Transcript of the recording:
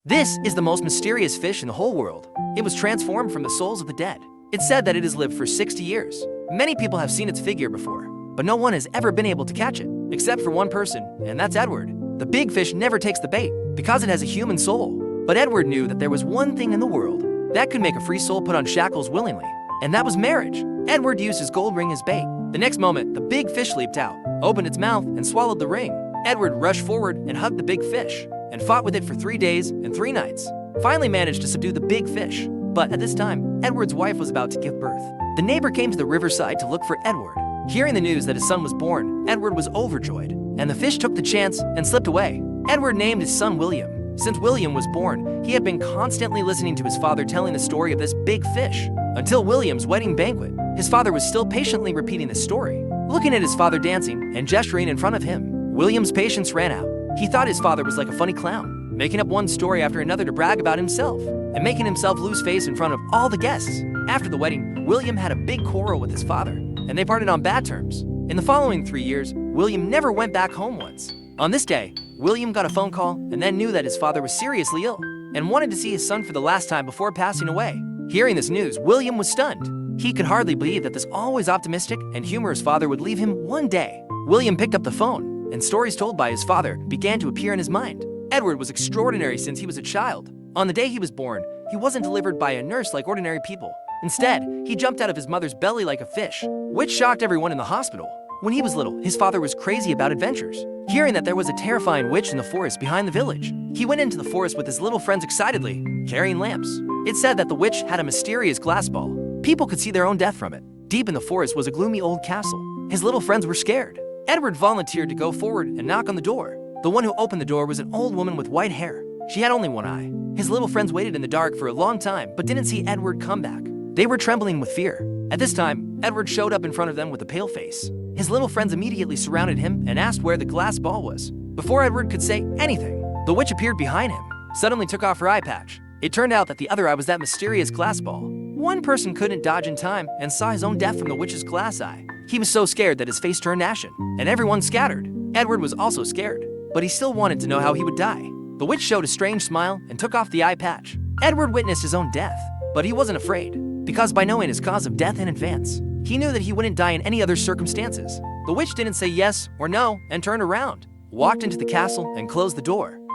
This is the most mysterious fish in the whole world. It was transformed from the souls of the dead. It's said that it has lived for 60 years. Many people have seen its figure before, but no one has ever been able to catch it, except for one person, and that's Edward. The big fish never takes the bait, because it has a human soul. But Edward knew that there was one thing in the world that could make a free soul put on shackles willingly, and that was marriage. Edward used his gold ring as bait. The next moment, the big fish leaped out, opened its mouth, and swallowed the ring. Edward rushed forward and hugged the big fish, and fought with it for 3 days and 3 nights. Finally managed to subdue the big fish. But at this time, Edward's wife was about to give birth. The neighbor came to the riverside to look for Edward. Hearing the news that his son was born, Edward was overjoyed, and the fish took the chance and slipped away. Edward named his son William. Since William was born, he had been constantly listening to his father telling the story of this big fish. Until William's wedding banquet, his father was still patiently repeating the story. Looking at his father dancing and gesturing in front of him, William's patience ran out. He thought his father was like a funny clown, making up one story after another to brag about himself, and making himself lose face in front of all the guests. After the wedding, William had a big quarrel with his father, and they parted on bad terms. In the following 3 years, William never went back home once. On this day, William got a phone call and then knew that his father was seriously ill, and wanted to see his son for the last time before passing away. Hearing this news, William was stunned. He could hardly believe that this always optimistic and humorous father would leave him one day. William picked up the phone, and stories told by his father began to appear in his mind. Edward was extraordinary since he was a child. On the day he was born, he wasn't delivered by a nurse like ordinary people. Instead, he jumped out of his mother's belly like a fish, which shocked everyone in the hospital. When he was little, his father was crazy about adventures. Hearing that there was a terrifying witch in the forest behind the village, he went into the forest with his little friends excitedly, carrying lamps. It said that the witch had a mysterious glass ball. People could see their own death from it. Deep in the forest was a gloomy old castle. His little friends were scared. Edward volunteered to go forward and knock on the door. The one who opened the door was an old woman with white hair. She had only one eye. His little friends waited in the dark for a long time, but didn't see Edward come back. They were trembling with fear. At this time, Edward showed up in front of them with a pale face. His little friends immediately surrounded him and asked where the glass ball was. Before Edward could say anything, the witch appeared behind him, suddenly took off her eye patch. It turned out that the other eye was that mysterious glass ball. One person couldn't dodge in time and saw his own death from the witch's glass eye. He was so scared that his face turned ashen, and everyone scattered. Edward was also scared, but he still wanted to know how he would die. The witch showed a strange smile and took off the eye patch. Edward witnessed his own death, but he wasn't afraid, because by knowing his cause of death in advance, he knew that he wouldn't die in any other circumstances. The witch didn't say yes or no and turned around, walked into the castle and closed the door.